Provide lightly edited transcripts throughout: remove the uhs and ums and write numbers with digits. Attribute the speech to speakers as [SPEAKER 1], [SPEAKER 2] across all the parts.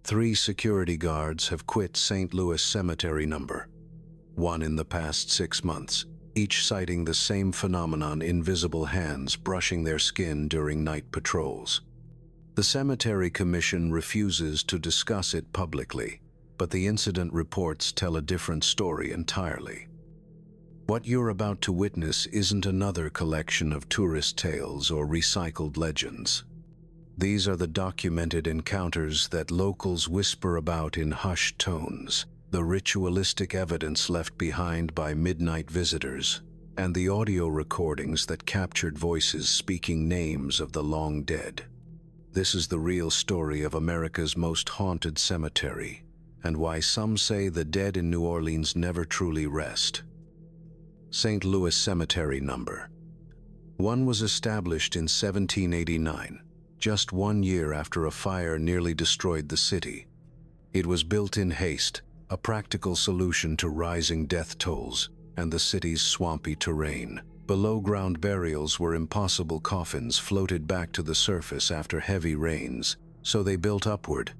[SPEAKER 1] 3 security guards have quit St. Louis Cemetery number 1 in the past 6 months, each citing the same phenomenon: invisible hands brushing their skin during night patrols. The Cemetery Commission refuses to discuss it publicly, but the incident reports tell a different story entirely. What you're about to witness isn't another collection of tourist tales or recycled legends. These are the documented encounters that locals whisper about in hushed tones, the ritualistic evidence left behind by midnight visitors, and the audio recordings that captured voices speaking names of the long dead. This is the real story of America's most haunted cemetery, and why some say the dead in New Orleans never truly rest. St. Louis Cemetery number 1 was established in 1789, just 1 year after a fire nearly destroyed the city. It was built in haste, a practical solution to rising death tolls and the city's swampy terrain. Below-ground burials were impossible. Coffins floated back to the surface after heavy rains, so they built upward.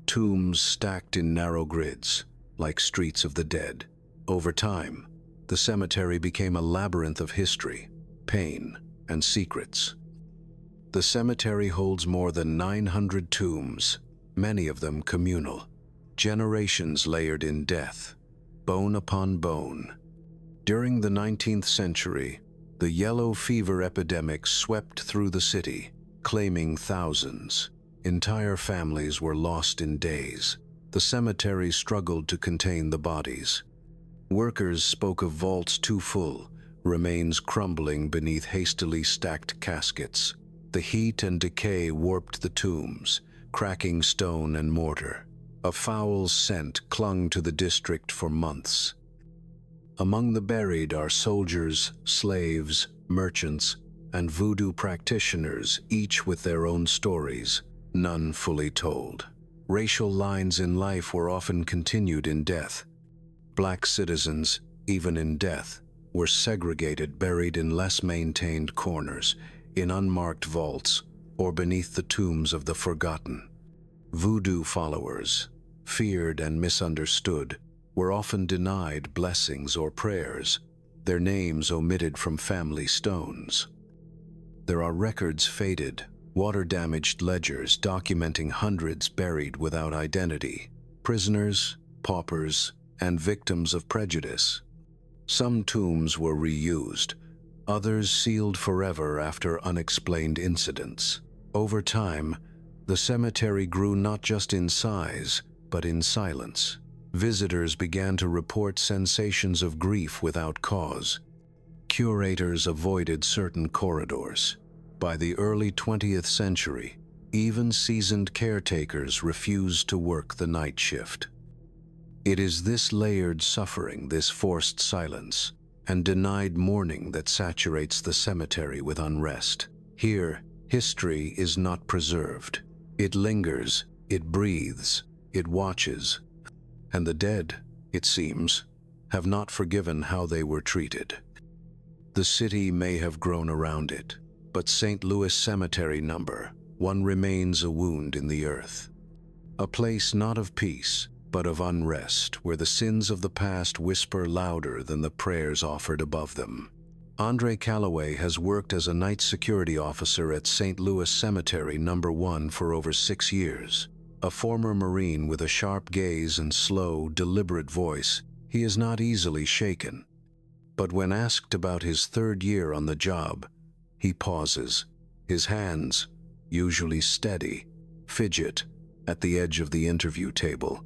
[SPEAKER 1] Tombs stacked in narrow grids, like streets of the dead. Over time, the cemetery became a labyrinth of history, pain, and secrets. The cemetery holds more than 900 tombs, many of them communal. Generations layered in death, bone upon bone. During the 19th century, the yellow fever epidemic swept through the city, claiming thousands. Entire families were lost in days. The cemetery struggled to contain the bodies. Workers spoke of vaults too full, remains crumbling beneath hastily stacked caskets. The heat and decay warped the tombs, cracking stone and mortar. A foul scent clung to the district for months. Among the buried are soldiers, slaves, merchants, and voodoo practitioners, each with their own stories, none fully told. Racial lines in life were often continued in death. Black citizens, even in death, were segregated, buried in less maintained corners, in unmarked vaults, or beneath the tombs of the forgotten. Voodoo followers, feared and misunderstood, were often denied blessings or prayers, their names omitted from family stones. There are records faded, water-damaged ledgers documenting hundreds buried without identity, prisoners, paupers, and victims of prejudice. Some tombs were reused, others sealed forever after unexplained incidents. Over time, the cemetery grew not just in size, but in silence. Visitors began to report sensations of grief without cause. Curators avoided certain corridors. By the early 20th century, even seasoned caretakers refused to work the night shift. It is this layered suffering, this forced silence, and denied mourning that saturates the cemetery with unrest. Here, history is not preserved. It lingers, it breathes, it watches, and the dead, it seems, have not forgiven how they were treated. The city may have grown around it, but St. Louis Cemetery number 1 remains a wound in the earth. A place not of peace, but of unrest, where the sins of the past whisper louder than the prayers offered above them. Andre Calloway has worked as a night security officer at St. Louis Cemetery number 1 for over 6 years. A former Marine with a sharp gaze and slow, deliberate voice, he is not easily shaken. But when asked about his 3rd year on the job, he pauses. His hands, usually steady, fidget at the edge of the interview table.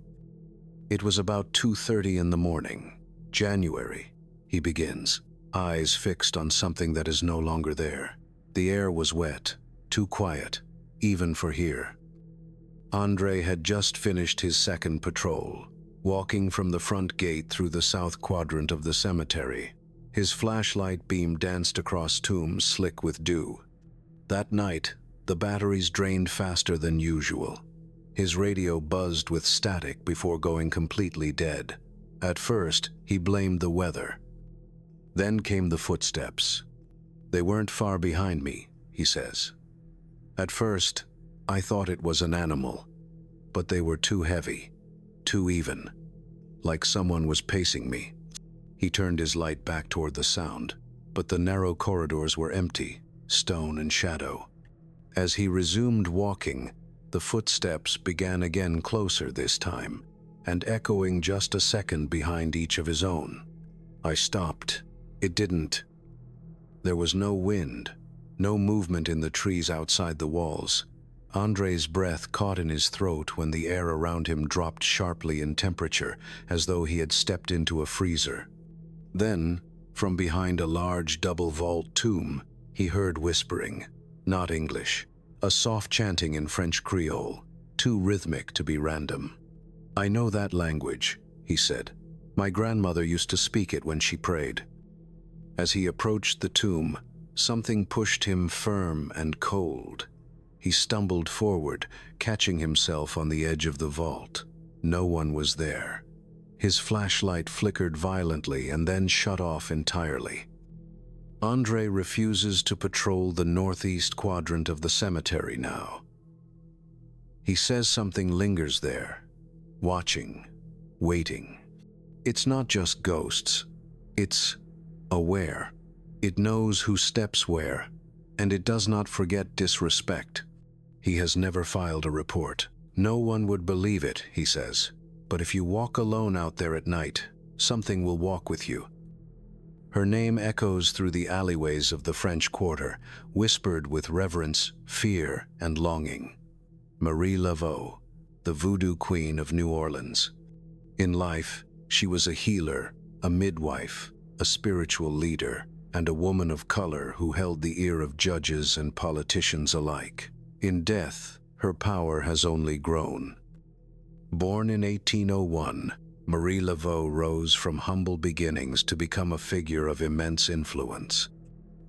[SPEAKER 1] It was about 2:30 in the morning, January, he begins, eyes fixed on something that is no longer there. The air was wet, too quiet, even for here. Andre had just finished his 2nd patrol, walking from the front gate through the south quadrant of the cemetery. His flashlight beam danced across tombs slick with dew. That night, the batteries drained faster than usual. His radio buzzed with static before going completely dead. At first, he blamed the weather. Then came the footsteps. They weren't far behind me, he says. At first, I thought it was an animal. but they were too heavy, too even, like someone was pacing me. He turned his light back toward the sound, but the narrow corridors were empty, stone and shadow. As he resumed walking, the footsteps began again, closer this time, and echoing just a second behind each of his own. I stopped. It didn't. There was no wind, no movement in the trees outside the walls. Andre's breath caught in his throat when the air around him dropped sharply in temperature, as though he had stepped into a freezer. Then, from behind a large double vault tomb, he heard whispering, not English, a soft chanting in French Creole, too rhythmic to be random. "I know that language," he said. "My grandmother used to speak it when she prayed." As he approached the tomb, something pushed him firm and cold. He stumbled forward, catching himself on the edge of the vault. No one was there. His flashlight flickered violently and then shut off entirely. Andre refuses to patrol the northeast quadrant of the cemetery now. He says something lingers there, watching, waiting. It's not just ghosts. It's aware. It knows who steps where, and it does not forget disrespect. He has never filed a report. No one would believe it, he says. But if you walk alone out there at night, something will walk with you. Her name echoes through the alleyways of the French Quarter, whispered with reverence, fear, and longing. Marie Laveau, the Voodoo Queen of New Orleans. In life, she was a healer, a midwife, a spiritual leader, and a woman of color who held the ear of judges and politicians alike. In death, her power has only grown. Born in 1801, Marie Laveau rose from humble beginnings to become a figure of immense influence.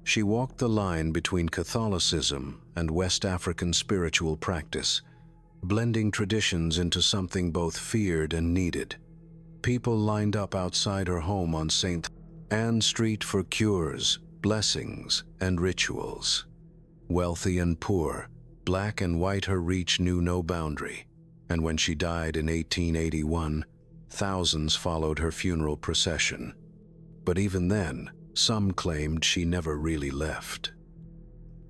[SPEAKER 1] She walked the line between Catholicism and West African spiritual practice, blending traditions into something both feared and needed. People lined up outside her home on St. Anne Street for cures, blessings, and rituals. Wealthy and poor, black and white, her reach knew no boundary. And when she died in 1881, thousands followed her funeral procession. But even then, some claimed she never really left.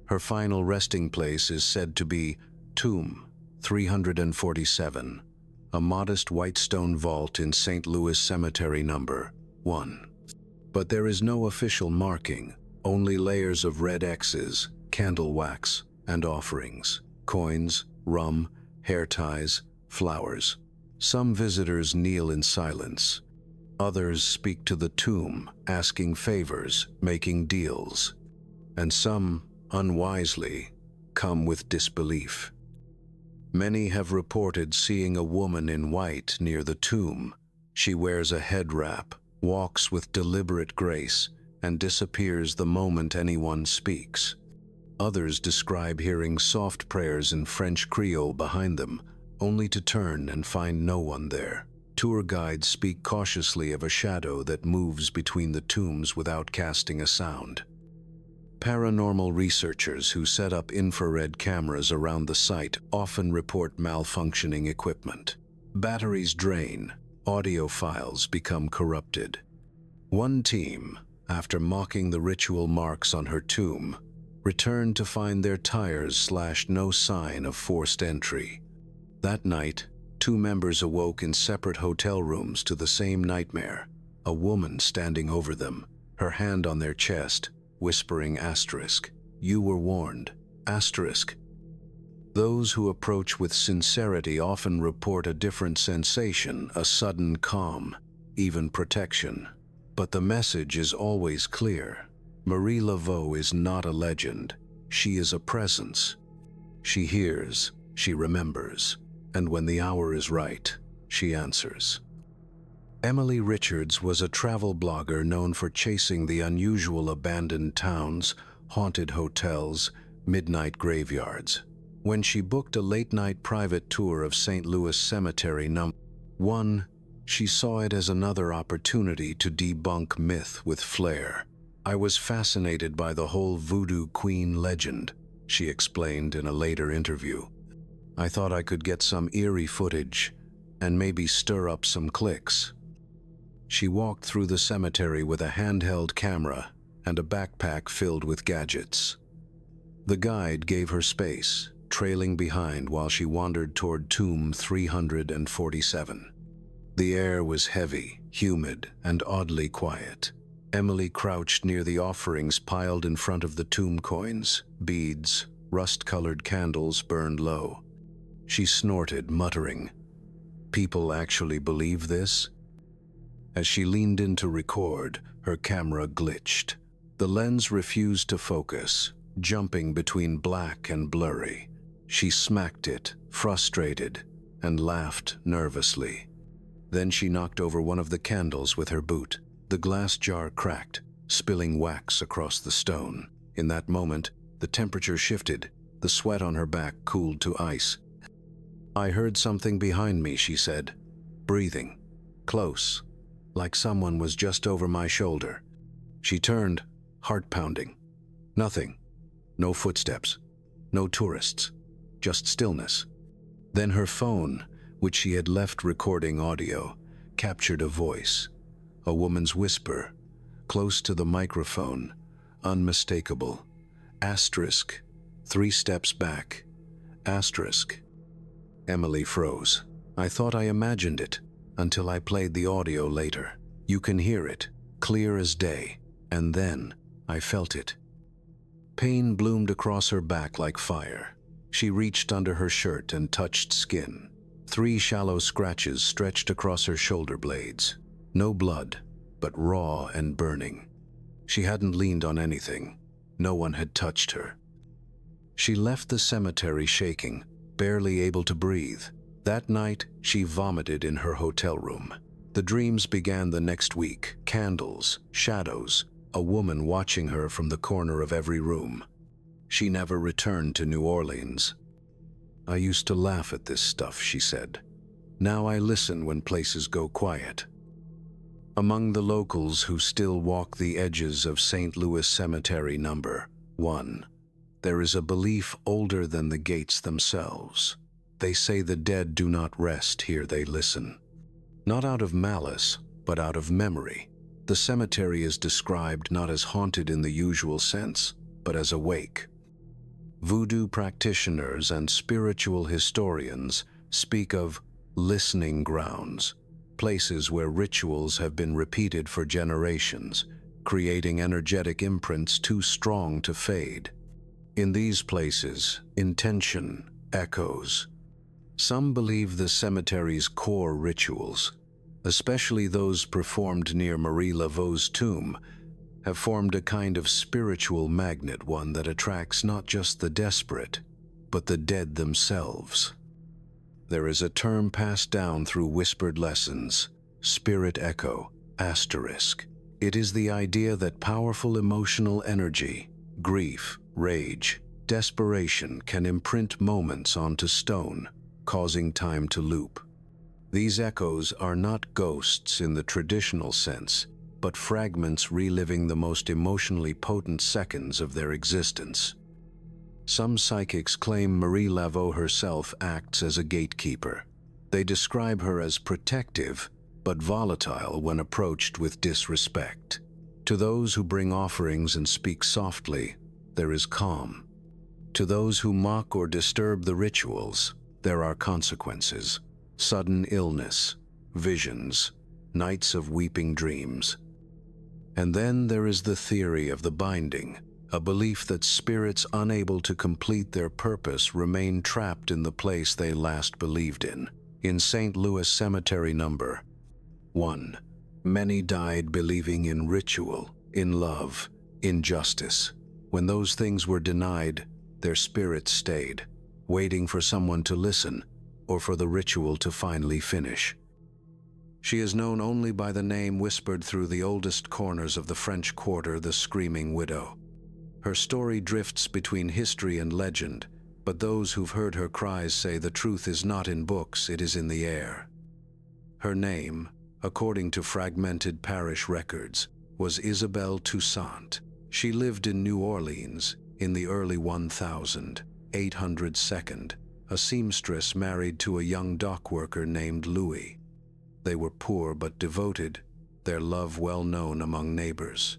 [SPEAKER 1] Her final resting place is said to be Tomb 347, a modest white stone vault in St. Louis Cemetery No. 1. But there is no official marking, only layers of red X's, candle wax, and offerings, coins, rum, hair ties, flowers. Some visitors kneel in silence. Others speak to the tomb, asking favors, making deals. And some, unwisely, come with disbelief. Many have reported seeing a woman in white near the tomb. She wears a head wrap, walks with deliberate grace, and disappears the moment anyone speaks. Others describe hearing soft prayers in French Creole behind them, only to turn and find no one there. Tour guides speak cautiously of a shadow that moves between the tombs without casting a sound. Paranormal researchers who set up infrared cameras around the site often report malfunctioning equipment. Batteries drain, audio files become corrupted. One team, after mocking the ritual marks on her tomb, returned to find their tires slashed, no sign of forced entry. That night, 2 members awoke in separate hotel rooms to the same nightmare, a woman standing over them, her hand on their chest, whispering asterisk, "You were warned, asterisk." Those who approach with sincerity often report a different sensation, a sudden calm, even protection. But the message is always clear. Marie Laveau is not a legend. She is a presence. She hears, she remembers, and when the hour is right, she answers. Emily Richards was a travel blogger known for chasing the unusual abandoned towns, haunted hotels, midnight graveyards. When she booked a late-night private tour of St. Louis Cemetery No. 1, she saw it as another opportunity to debunk myth with flair. "I was fascinated by the whole Voodoo Queen legend," she explained in a later interview. I thought I could get some eerie footage and maybe stir up some clicks. She walked through the cemetery with a handheld camera and a backpack filled with gadgets. The guide gave her space, trailing behind while she wandered toward tomb 347. The air was heavy, humid, and oddly quiet. Emily crouched near the offerings piled in front of the tomb coins. Beads, rust-colored candles burned low. She snorted, muttering, "People actually believe this?" As she leaned in to record, her camera glitched. The lens refused to focus, jumping between black and blurry. She smacked it, frustrated, and laughed nervously. Then she knocked over one of the candles with her boot. The glass jar cracked, spilling wax across the stone. In that moment, the temperature shifted. The sweat on her back cooled to ice. "I heard something behind me," she said, breathing, close, like someone was just over my shoulder. She turned, heart pounding. Nothing. No footsteps. No tourists. Just stillness. Then her phone, which she had left recording audio, captured a voice. A woman's whisper, close to the microphone, unmistakable. Asterisk. 3 steps back. Asterisk. Emily froze. "I thought I imagined it, until I played the audio later. You can hear it, clear as day. And then, I felt it." Pain bloomed across her back like fire. She reached under her shirt and touched skin. 3 shallow scratches stretched across her shoulder blades. No blood, but raw and burning. She hadn't leaned on anything. No one had touched her. She left the cemetery shaking, barely able to breathe. That night, she vomited in her hotel room. The dreams began the next week. Candles, shadows, a woman watching her from the corner of every room. She never returned to New Orleans. "I used to laugh at this stuff," she said. "Now I listen when places go quiet." Among the locals who still walk the edges of St. Louis Cemetery No. 1, there is a belief older than the gates themselves. They say the dead do not rest here, they listen. Not out of malice, but out of memory. The cemetery is described not as haunted in the usual sense, but as awake. Voodoo practitioners and spiritual historians speak of listening grounds, places where rituals have been repeated for generations, creating energetic imprints too strong to fade. In these places, intention echoes. Some believe the cemetery's core rituals, especially those performed near Marie Laveau's tomb, have formed a kind of spiritual magnet, one that attracts not just the desperate, but the dead themselves. There is a term passed down through whispered lessons, spirit echo, asterisk. It is the idea that powerful emotional energy, grief, rage, desperation can imprint moments onto stone, causing time to loop. These echoes are not ghosts in the traditional sense, but fragments reliving the most emotionally potent seconds of their existence. Some psychics claim Marie Laveau herself acts as a gatekeeper. They describe her as protective, but volatile when approached with disrespect. To those who bring offerings and speak softly, there is calm. To those who mock or disturb the rituals, there are consequences. Sudden illness, visions, nights of weeping dreams. And then there is the theory of the binding, a belief that spirits unable to complete their purpose remain trapped in the place they last believed in. In St. Louis Cemetery No. 1, many died believing in ritual, in love, in justice. When those things were denied, their spirits stayed, waiting for someone to listen, or for the ritual to finally finish. She is known only by the name whispered through the oldest corners of the French Quarter, the Screaming Widow. Her story drifts between history and legend, but those who've heard her cries say the truth is not in books, it is in the air. Her name, according to fragmented parish records, was Isabelle Toussaint. She lived in New Orleans in the early 1802, a seamstress married to a young dock worker named Louis. They were poor but devoted, their love well known among neighbors.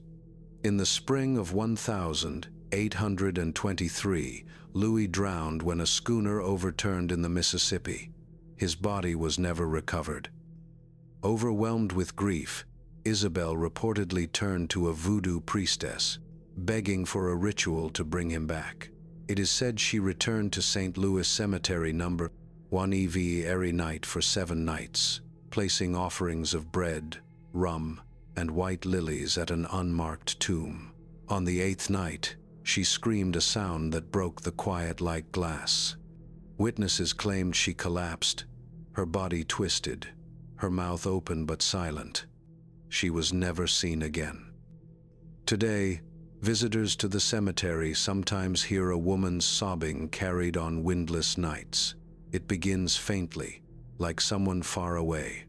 [SPEAKER 1] In the spring of 1823, Louis drowned when a schooner overturned in the Mississippi. His body was never recovered. Overwhelmed with grief, Isabel reportedly turned to a voodoo priestess, begging for a ritual to bring him back. It is said she returned to St. Louis Cemetery No. 1 every night for 7 nights, placing offerings of bread, rum, and white lilies at an unmarked tomb. On the 8th night, she screamed a sound that broke the quiet like glass. Witnesses claimed she collapsed, her body twisted, her mouth open but silent. She was never seen again. Today, visitors to the cemetery sometimes hear a woman's sobbing carried on windless nights. It begins faintly, like someone far away.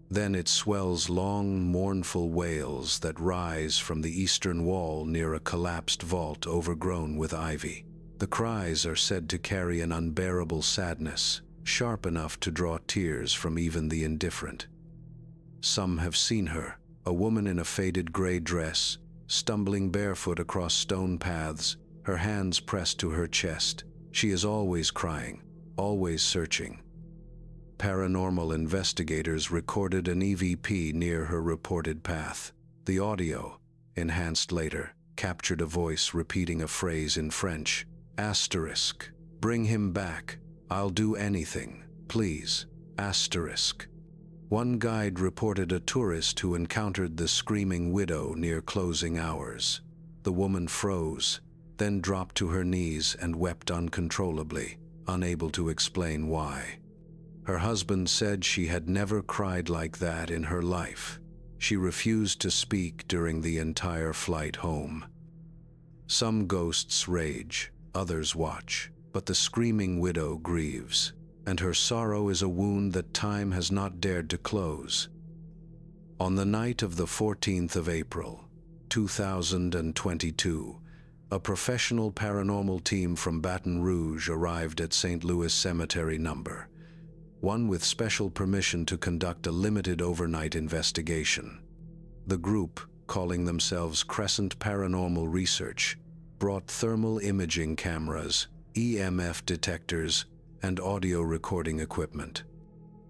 [SPEAKER 1] Then it swells long, mournful wails that rise from the eastern wall near a collapsed vault overgrown with ivy. The cries are said to carry an unbearable sadness, sharp enough to draw tears from even the indifferent. Some have seen her, a woman in a faded gray dress, stumbling barefoot across stone paths, her hands pressed to her chest. She is always crying, always searching. Paranormal investigators recorded an EVP near her reported path. The audio, enhanced later, captured a voice repeating a phrase in French, asterisk, "Bring him back. I'll do anything. Please. Asterisk." One guide reported a tourist who encountered the screaming widow near closing hours. The woman froze, then dropped to her knees and wept uncontrollably, unable to explain why. Her husband said she had never cried like that in her life. She refused to speak during the entire flight home. Some ghosts rage, others watch, but the screaming widow grieves, and her sorrow is a wound that time has not dared to close. On the night of the 14th of April, 2022, a professional paranormal team from Baton Rouge arrived at St. Louis Cemetery No. 1 with special permission to conduct a limited overnight investigation. The group, calling themselves Crescent Paranormal Research, brought thermal imaging cameras, EMF detectors, and audio recording equipment.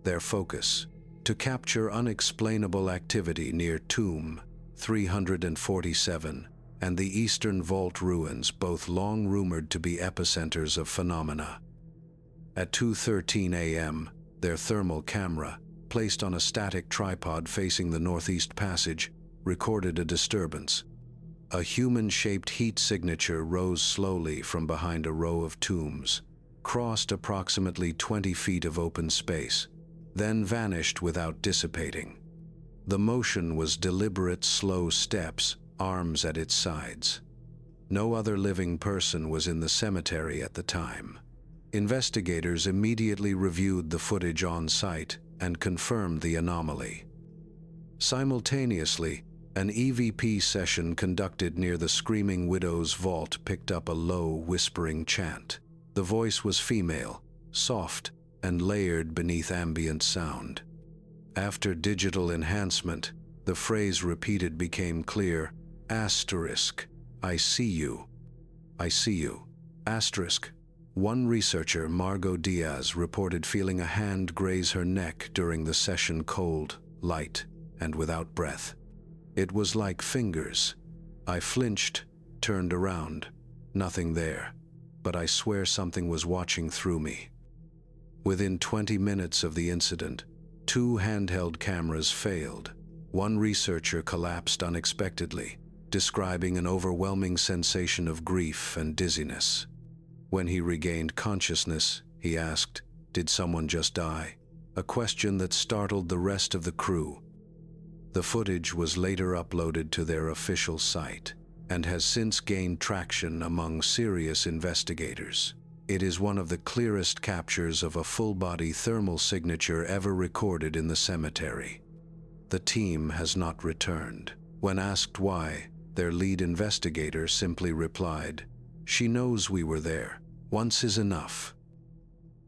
[SPEAKER 1] Their focus: to capture unexplainable activity near Tomb 347 and the Eastern Vault ruins, both long rumored to be epicenters of phenomena. At 2:13 a.m., their thermal camera, placed on a static tripod facing the northeast passage, recorded a disturbance. A human-shaped heat signature rose slowly from behind a row of tombs, crossed approximately 20 feet of open space, then vanished without dissipating. The motion was deliberate, slow steps, arms at its sides. No other living person was in the cemetery at the time. Investigators immediately reviewed the footage on site and confirmed the anomaly. Simultaneously, an EVP session conducted near the Screaming Widow's vault picked up a low, whispering chant. The voice was female, soft, and layered beneath ambient sound. After digital enhancement, the phrase repeated became clear, asterisk, "I see you. I see you." Asterisk. One researcher, Margot Diaz, reported feeling a hand graze her neck during the session, cold, light, and without breath. It was like fingers. I flinched, turned around. Nothing there, but I swear something was watching through me. Within 20 minutes of the incident, 2 handheld cameras failed. One researcher collapsed unexpectedly, describing an overwhelming sensation of grief and dizziness. When he regained consciousness, he asked, "Did someone just die?" A question that startled the rest of the crew. The footage was later uploaded to their official site and has since gained traction among serious investigators. It is one of the clearest captures of a full-body thermal signature ever recorded in the cemetery. The team has not returned. When asked why, their lead investigator simply replied, "She knows we were there. Once is enough."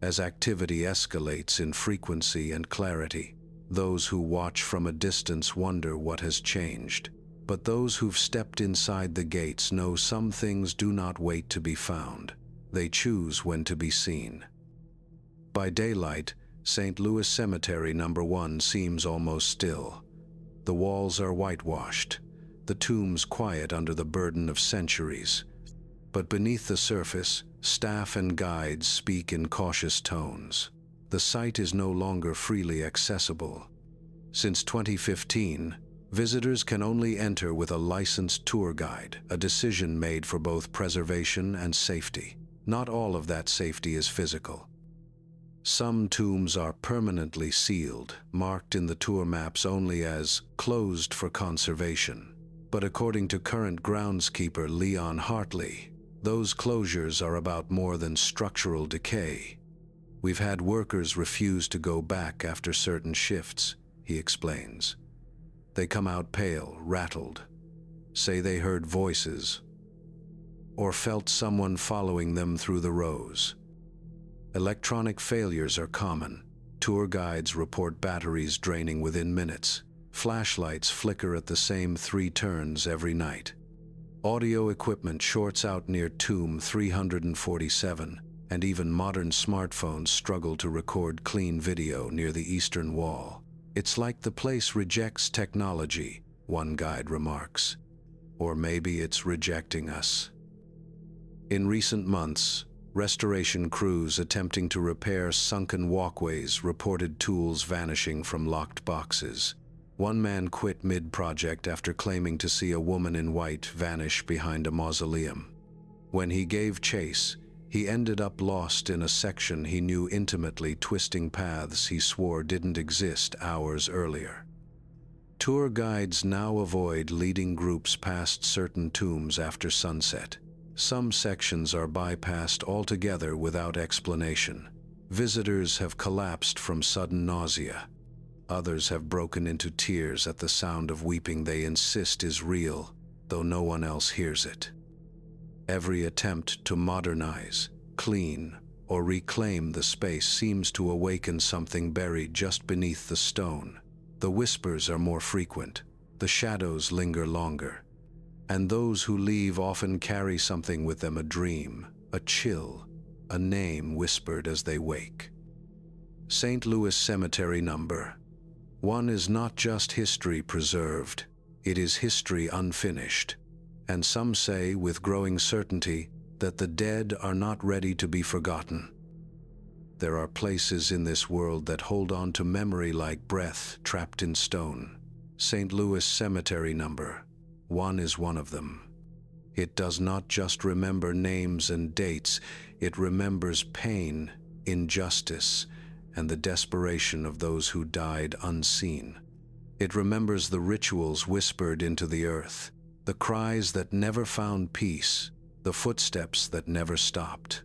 [SPEAKER 1] As activity escalates in frequency and clarity, those who watch from a distance wonder what has changed. But those who've stepped inside the gates know some things do not wait to be found. They choose when to be seen. By daylight, St. Louis Cemetery No. 1 seems almost still. The walls are whitewashed, the tombs quiet under the burden of centuries. But beneath the surface, staff and guides speak in cautious tones. The site is no longer freely accessible. Since 2015, visitors can only enter with a licensed tour guide, a decision made for both preservation and safety. Not all of that safety is physical. Some tombs are permanently sealed, marked in the tour maps only as closed for conservation. But according to current groundskeeper Leon Hartley, those closures are about more than structural decay. We've had workers refuse to go back after certain shifts, he explains. They come out pale, rattled, say they heard voices, or felt someone following them through the rows. Electronic failures are common. Tour guides report batteries draining within minutes. Flashlights flicker at the same 3 turns every night. Audio equipment shorts out near tomb 347, and even modern smartphones struggle to record clean video near the eastern wall. It's like the place rejects technology, one guide remarks. Or maybe it's rejecting us. In recent months, restoration crews attempting to repair sunken walkways reported tools vanishing from locked boxes. One man quit mid-project after claiming to see a woman in white vanish behind a mausoleum. When he gave chase, he ended up lost in a section he knew intimately, twisting paths he swore didn't exist hours earlier. Tour guides now avoid leading groups past certain tombs after sunset. Some sections are bypassed altogether without explanation. Visitors have collapsed from sudden nausea. Others have broken into tears at the sound of weeping they insist is real, though no one else hears it. Every attempt to modernize, clean, or reclaim the space seems to awaken something buried just beneath the stone. The whispers are more frequent, the shadows linger longer, and those who leave often carry something with them: a dream, a chill, a name whispered as they wake. St. Louis Cemetery No. 1 is not just history preserved, it is history unfinished. And some say, with growing certainty, that the dead are not ready to be forgotten. There are places in this world that hold on to memory like breath trapped in stone. St. Louis Cemetery No. 1 is one of them. It does not just remember names and dates, it remembers pain, injustice, and the desperation of those who died unseen. It remembers the rituals whispered into the earth, the cries that never found peace, the footsteps that never stopped.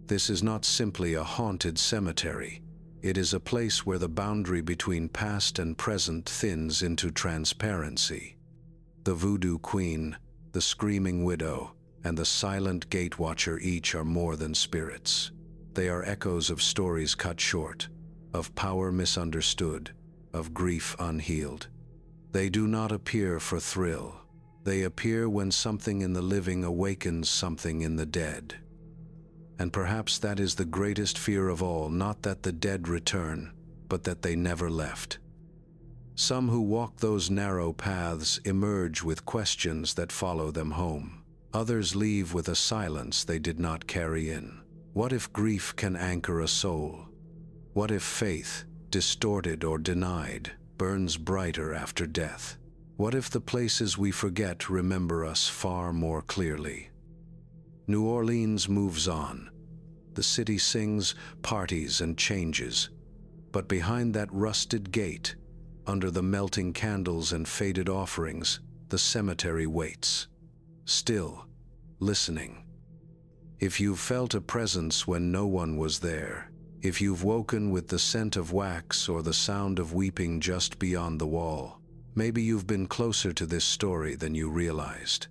[SPEAKER 1] This is not simply a haunted cemetery. It is a place where the boundary between past and present thins into transparency. The Voodoo Queen, the Screaming Widow, and the Silent Gate Watcher each are more than spirits. They are echoes of stories cut short, of power misunderstood, of grief unhealed. They do not appear for thrill. They appear when something in the living awakens something in the dead. And perhaps that is the greatest fear of all, not that the dead return, but that they never left. Some who walk those narrow paths emerge with questions that follow them home. Others leave with a silence they did not carry in. What if grief can anchor a soul? What if faith, distorted or denied, burns brighter after death? What if the places we forget remember us far more clearly? New Orleans moves on. The city sings, parties, and changes. But behind that rusted gate, under the melting candles and faded offerings, the cemetery waits. Still, listening. If you've felt a presence when no one was there, if you've woken with the scent of wax or the sound of weeping just beyond the wall, maybe you've been closer to this story than you realized.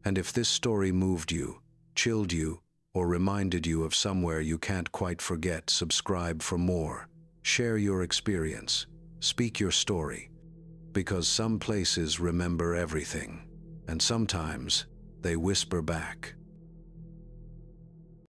[SPEAKER 1] And if this story moved you, chilled you, or reminded you of somewhere you can't quite forget, subscribe for more. Share your experience. Speak your story. Because some places remember everything, and sometimes they whisper back.